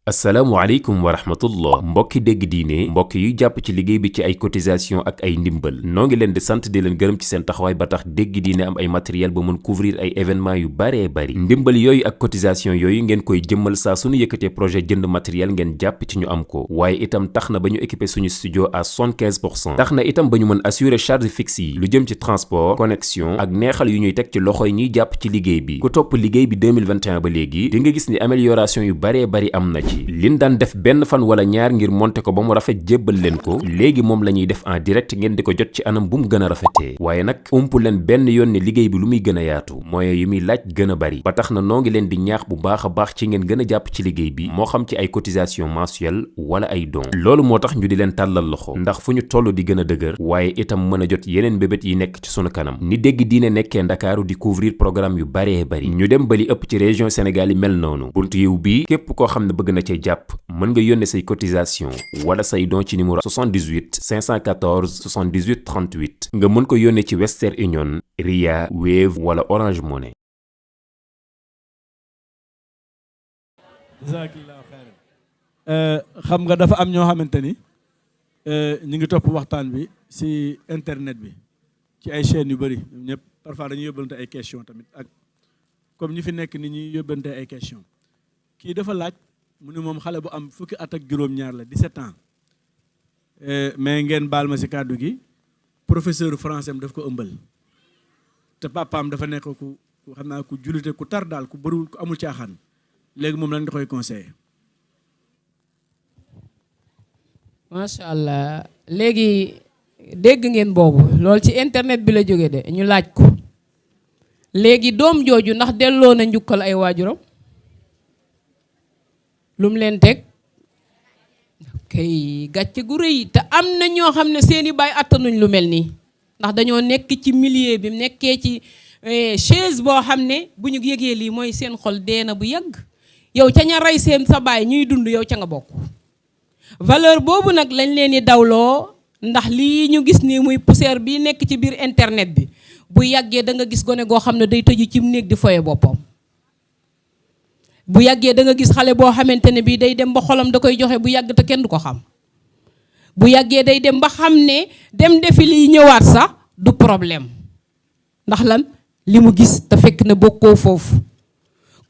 asalaamaaleykum wa rahmatullah mbokki dégg diine mbokk yu jàpp ci liggéey bi ci ay cotisation ak ay ndimbal noo ngi leen di sant di leen gërëm ci seen taxawaay ba tax dégg diine am ay matériel ba mën couvrir ay événement yu baree bari ndimbal yooyu ak cotisation yooyu ngeen koy jëmmal saa suñu yëkkatee projet jënd matériel ngeen jàpp ci ñu am ko waaye itam tax na ba ñu équipé suñu studio à 75%. tax na itam ba ñu mën assurer charge fixe yi lu jëm ci transport connexion ak neexal yu ñuy teg ci loxoy ñiy jàpp ci liggéey bi ku topp liggéey bi 2021 ba léegi di nga gis ni amélioration yu baree bari am na ci liñ daan def benn fan wala ñaar ngir monter ko ba mu rafet jébbal leen ko léegi moom la ñuy def en direct ngeen di ko jot ci anam bu mu gën a rafetee waaye nag ump leen benn yoon ne liggéey bi lu muy gën a yaatu moyens yu muy laaj gën a bari ba tax na noo ngi leen di ñaax bu baax a baax ci ngeen gën a jàpp ci liggéey bi moo xam ci ay cotisation mensuelle wala ay dons loolu moo tax ñu di leen tàllal loxo ndax fu ñu toll di gën a dëgër waaye itam mën a jot yeneen mbébét yi nekk ci sunu kanam ni dégg diine nekkee ndakaaru di couvrir programme yu baree bari ñu dem ba li ëpp ci région Sénégal yi mel noonu buntu yiw bi képp koo xam ne bëgg na cee jàpp mën nga yónnee say cotisation wala say don ci numéro 78 514 78 38 nga mën ko yónnee ci Western Union Ria Wave wala Orange Money. jazakallahu xayran xam nga dafa am ñoo xamante ni ñu ngi topp waxtaan bi ci internet bi ci ay chaînes yu bëri ñoom ñëpp parfois dañuy yóbbante ay questions tamit ak comme ñi fi nekk ni ñuy yóbbante ay questions kii dafa laaj mu ne moom xale bu am fukki at ak juróom-ñaar la 17 ans mais ngeen baal ma ci kàddu gi professeur français am daf ko ëmbal te papaam dafa nekk ku xam naa ku jullite ku tar daal ku bëriwul ku amul caaxaan léegi moom lan nga koy conseillé. macha allah léegi dégg ngeen boobu loolu ci internet bi la jógee de ñu laaj ko léegi doom jooju ndax delloo na njukkal ay waajuram lu mu leen teg kay gàcce gu rëy te am na ñoo xam ne seeni baay attanuñ lu mel nii ndax dañoo nekk ci milieu bi nekkee ci chaise boo xam ne bu ñu yëgee lii mooy seen xol dee na bu yàgg yow ca ña rey seen sa baay ñuy dund yow ca nga bokk valeur boobu nag lañ leen di dawloo ndax lii ñu gis nii muy poussière bi nekk ci biir internet bi bu yàggee da nga gis gone goo xam ne day tëju ci néeg di foye boppam bu yàggee da nga gis xale boo xamante ne bii day dem ba xolam da koy joxe bu yàgg te kenn du ko xam bu yàggee day dem ba xam ne dem defi liy ñëwaat sax du problème ndax lan li mu gis te fekk na bokkoo foofu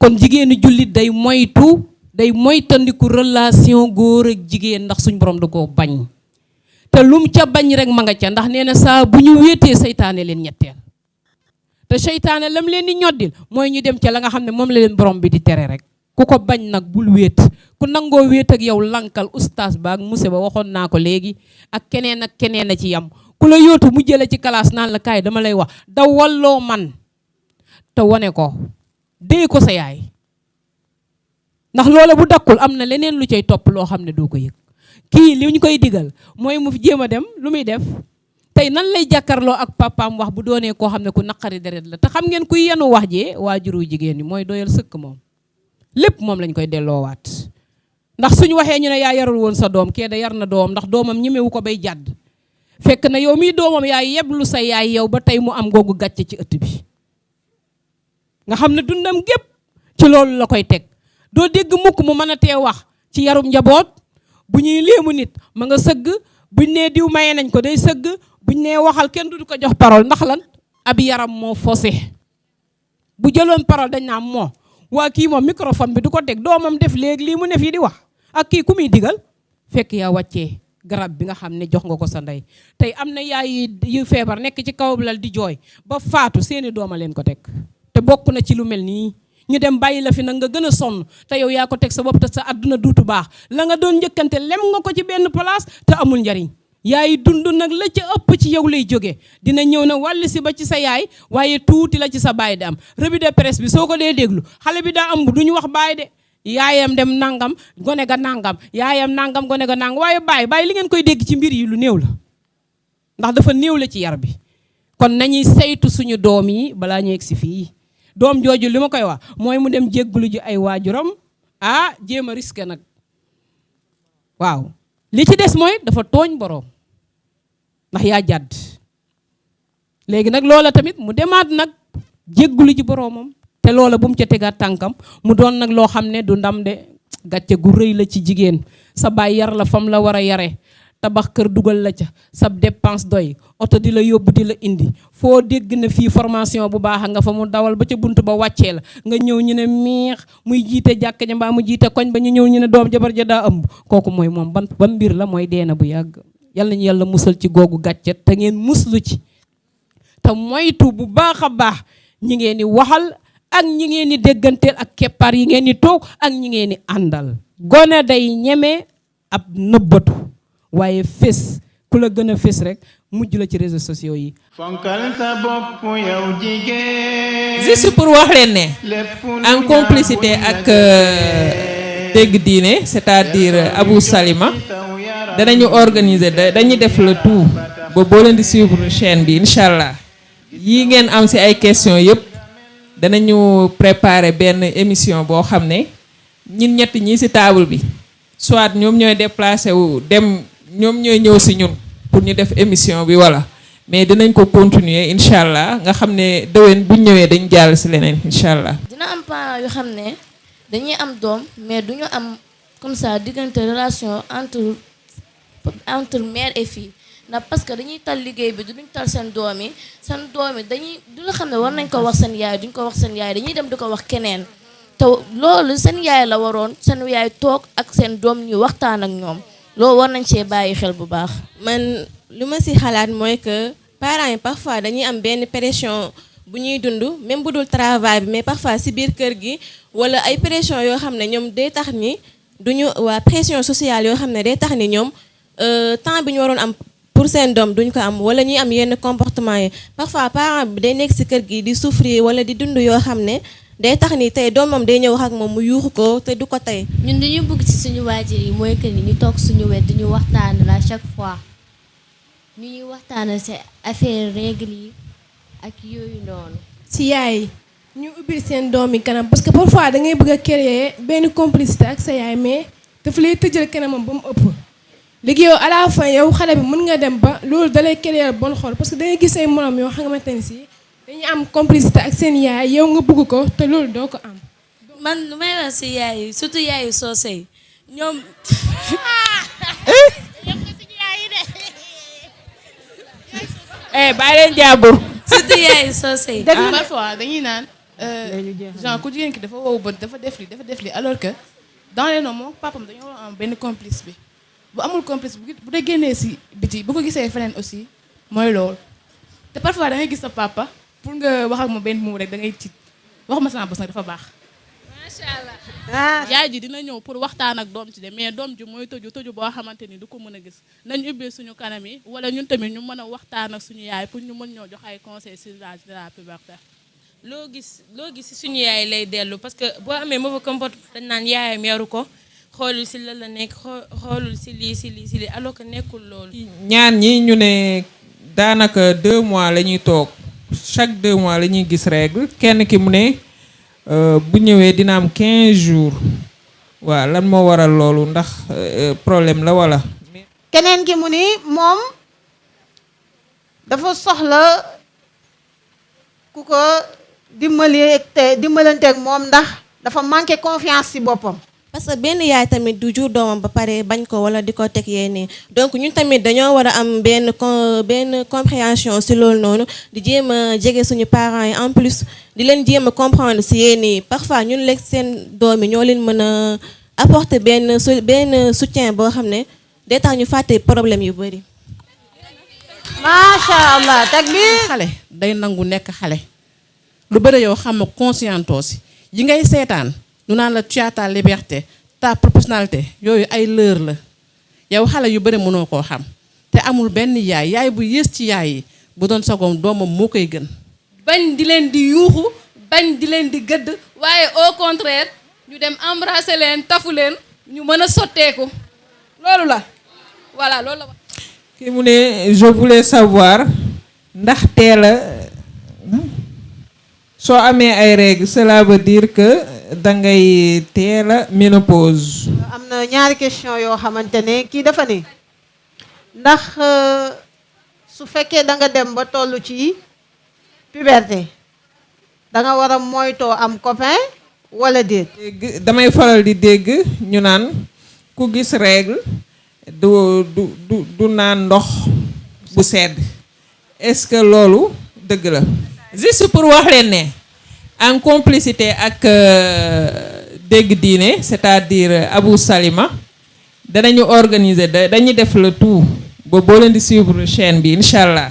kon jigéenu jullit day moytandiku relation góor ak jigéen ndax suñ borom da koo bañ te lum ca bañ rek ma nga ca ndax nee na saa bu ñu wéetee seytaane leen ñetteel te seytaane lam leen di ñoddil mooy ñu dem ca la nga xam ne moom la leen borom bi di tere rek ku ko bañ nag bul wéet ku nangoo wéet ak yow lankal ustaas ba ak muse ba waxoon naa ko léegi ak keneen a ci yam ku la yóotu mu jële ci classe naan la kaay dama lay wax da walloo man te wane ko dee ko sa yaay ndax loola bu dakkul am na leneen lu cay topp loo xam ne doo ko yëg kii li ñu koy digal mooy mu jéem a dem lu muy def tey nan lay jàkkarloo ak papaam wax bu doonee koo xam ne ku naqari deret la te xam ngeen kuy yenu wax jee waajuru jigéen ñi mooy doyal sëkk moom lépp moom lañ koy delloowaat ndax suñu waxee ñu ne yaa yarul woon sa doom kee da yar na doomam ndax doomam ñemewu ko bay jàdd fekk na yow mii doomam yaa yeblu sa yaay yow ba tey mu am googu gàcce ci ëtt bi nga xam ne dundam gépp ci loolu la koy teg doo dégg mukk mu mën a tee wax ci yarum njaboot bu ñuy léemu nit ma nga sëgg buñ nee diw maye nañ ko day sëgg buñ nee waxal kenn du ko jox parole ndax lan ab yaram moo faussé bu jëloon parole dañ naa moo waa kii moom microphone bi du ko teg doomam def léegi lii mu ne fii di wax ak kii ku muy digal fekk yaa wàccee garab bi nga xam ne jox nga ko sa ndey tey am na yaay yu feebar nekk ci kaw lal di jooy ba faatu seeni dooma leen ko teg te bokk na ci lu mel nii ñu dem bàyyi la fi nag nga gën a sonn te yow yaa ko teg sa bopp te sa àdduna duutu baax la nga doon njëkkante lem nga ko ci benn place te amul njariñ yaay dund nag la ca ëpp ci yow lay jóge dina ñëw na wàll si ba ci sa yaay waaye tuuti la ci sa baay di am revue de presse bi soo ko dee déglu xale bi daa ëmb du ñu wax baay de yaayam dem nangam gone ga nangam yaayam nangam gone ga nangam waaye baay li ngeen koy dégg ci mbir yi lu néew la ndax dafa néew la ci yar bi kon nañuy saytu suñu doom yi balaa ñu egg si fii doom jooju li ma koy wax mooy mu dem jégglu ji ay waajuram jéem a risqué nag waaw li ci des mooy dafa tooñ boroom ndax yaa jàdd léegi nag loola tamit mu demaat nag jégglu ji boroomam te loola bu mu ca tegaat tànkam mu doon nag loo xam ne du ndam de gàcce gu rëy la ci jigéen sa baay yar la fam la war a yare tabax kër dugal la ca sab dépense doy oto di la yóbbu di la indi foo dégg na fii formation bu baax nga fa mu dawal ba ca bunt ba wàccee la nga ñëw ñu ne miix muy jiite jàkka ja mbaa mu jiite koñ ba ñu ñëw ñu ne doom jabar ja daa ëmb kooku mooy moom ban mbir la mooy deena bu yàgg. yàlla nañu yàlla musal ci googu gàcce te ngeen muslu ci te moytu bu baax a baax ñi ngeen di waxal ak ñi ngeen di dégganteel ak keppaar yi ngeen di toog ak ñi ngeen di àndal. gone day ñeme ab nëbbatu waaye fés ku la gën a fés rek mujj la ci réseaux sociaux yi. fonkal sa bopp yow jigéen. juste pour wax leen ne en complicité ak dégg diine c'est-à-dire Abou Salima danañu organiser dañuy def le tout ba boo leen di suivre chaîne bi incha allah yii ngeen am ci ay questions yëpp danañu préparer benn émission boo xam ne ñun ñett ñii ci table bi soit ñoom ñooy déplacé wu dem ñoom ñooy ñëw ci ñun pour ñu def émission bi walla mais dinañ ko continuer incha allah nga xam ne déwén buñ ñëwee dañ jàll ci leneen incha allah. dina am parents yoo xam ne dañuy am doom mais duñu am comme ça diggante relation entre mère et fille ndax parce que dañuy tal liggéey bi duñ tal seen doom yi dañuy du la xam ne war nañ ko wax seen yaay duñ ko wax seen yaay dañuy dem di ko wax keneen te loolu seen yaay la waroon seen yaay toog ak seen doom ñu waxtaan ak ñoom loolu war nañ cee bàyyi xel bu baax. man lu ma ci xalaat mooy que parents yi parfois dañuy am benn pression bu ñuy dund même bu dul travail bi mais parfois ci biir kër gi walla ay pression yoo xam ne ñoom day tax ni duñu waa pression sociale yoo xam ne day tax ni ñoom temps bi ñu waroon am pour seen doom duñ ko am walla ñuy am yenn comportement yi parfois parent bi day nekk ci kër gi di souffrir walla di dund yoo xam ne day tax ni tey doomam day ñëw wax ak moom mu yuuxu ko te du ko tey. ñun dañuy bëgg ci suñu waajur yi mooy que ni ñu toog suñu wet di ñu waxtaanal à chaque fois ñu ñuy waxtaanal ci affaire règle yi ak yooyu noonu. ci yaay ñu ubbil seen doom yi kanam parce que parfois da ngay bëgg a créer benn complicité ak sa yaay mais dafa lay tëjal kanamam ba mu ëpp. léegi yow à la fin yow xale bi mën nga dem ba loolu dalay créer bon xol parce que da ngay gis say morom yoo xamante ni si dañuy am complicité ak seen yaay yow nga bëgg ko te loolu doo ko am. man lu may wax ci yaay yi surtout yaay yu soose yi ñoom. bàyyi leen jàmbur. surtout yaay yu soose yi. parfois dañuy naan genre ku jigéen ki dafa wow bët dafa def li alors que dans les noms moom papam dañoo war a am benn complice bi bu amul complice bu dee génnee ci biti bu ko gisee feneen aussi mooy loolu te parfois da ngay gis sa papa pour nga wax ak moom benn moom rek da ngay tiit waxuma sama bos nag dafa baax. macha allah. yaay ji dina ñëw pour waxtaan ak doom ci de mais doom ji mooy tëju boo xamante ni du ko mën a gis nañ ubbee suñu kanam yi wala ñun tamit ñu mën a waxtaan ak suñu yaay pour ñu mën ñoo jox ay conseils sur l'âge de la puberté. loo gis ci suñu yaay lay dellu parce que boo amee mauvais comportement dañ naan yaayam yaru ko xoolul ci la nekk xoolul ci lii alors que nekkul loolu. ñaan ñi ñu ne daanaka 2 mois la ñuy toog chaque 2 mois la ñuy gis règle kenn ki mu ne bu ñëwee dina am 15 jours waaw lan moo waral loolu ndax problème la walla. keneen ki mu ni moom dafa soxla ku ko dimbalanteeg moom ndax dafa manqué confiance ci boppam. parce que benn yaay tamit du jur doomam ba pare bañ ko walla di ko teg yéene donc ñun tamit dañoo war a am benn compréhension ci loolu noonu di jéem a jege suñu parents yi en plus di leen jéem a comprendre ci yéen yi parfois ñun lekk seen doom yi ñoo leen mën a apporter benn soutien boo xam ne day tax ñu fàtte problème yu bari. macha allah teg bi. xale day nangu nekk xale lu bari yow xam nga conscientoo ci yi ngay seetaan. ñu naan la tu as ta liberté ta proportionnalité yooyu ay leer la yow xale yu bëri mënoo koo xam te amul benn yaay bu yées ci yaay yi bu doon sagoom doomam moo koy gën. bañ di leen di yuuxu bañ di leen di gëdd waaye au contraire ñu dem embrasser leen tafu leen ñu mën a sotteeku loolu la voilà loolu la. ki mu ne je voulais savoir ndax teel a soo amee ay règles cela veut dire que dangay teel a ménopause. am na ñaari question yoo xamante ne kii dafa ne ndax su fekkee da nga dem ba toll ci puberté da nga war a moytoo am copain wala déet. damay faral di dégg ñu naan ku gis règle du naan ndox bu sedd est-ce que loolu dëgg la. juste pour wax leen ne en complicité ak dégg diine c'est-à-dire Abou Salima danañu organiser dañuy def le tout ba boo leen di suivre chaîne bi incha allah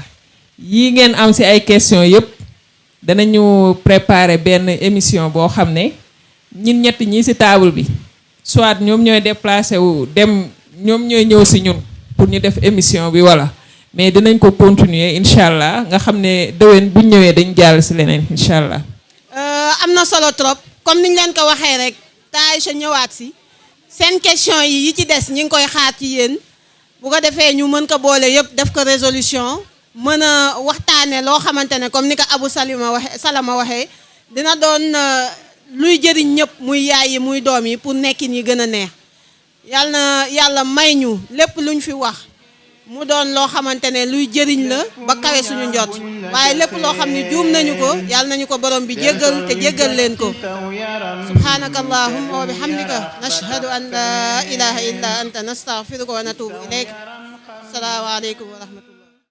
yii ngeen am ci ay questions yëpp danañu préparer benn émission boo xam ne ñun ñett ñii ci table bi soit ñoom ñooy déplacé wu dem ñoom ñooy ñëw ci ñun pour ñu def émission bi walla mais dinañ ko continuer incha allah nga xam ne déwén bu ñëwee dañ jàll ci leneen incha allah. am na solo trop comme niñ leen ko waxee rek Aïcha ñëwaat ci seen question yi ci des ñi ngi koy xaar ci yéen bu ko defee ñu mën ko boole yëpp def ko résolution mën a waxtaane loo xamante ne comme ni ko Abou Salama waxee dina doon luy jëriñ ñëpp muy yaay yi muy doom yi pour nekkin yi gën a neex yàlla may ñu lépp luñ fi wax mu doon loo xamante ne luy jëriñ la ba kawe suñu njot waaye lépp loo xam ne juum nañu ko yàlla nañu ko borom bi jéggal te jéggal leen ko subhanaka allahumma wa bihamdika nashhadu an la ilaha illa anta nastaghfiruka wa natubu ilayk assalaamu aleykum wa rahmatullah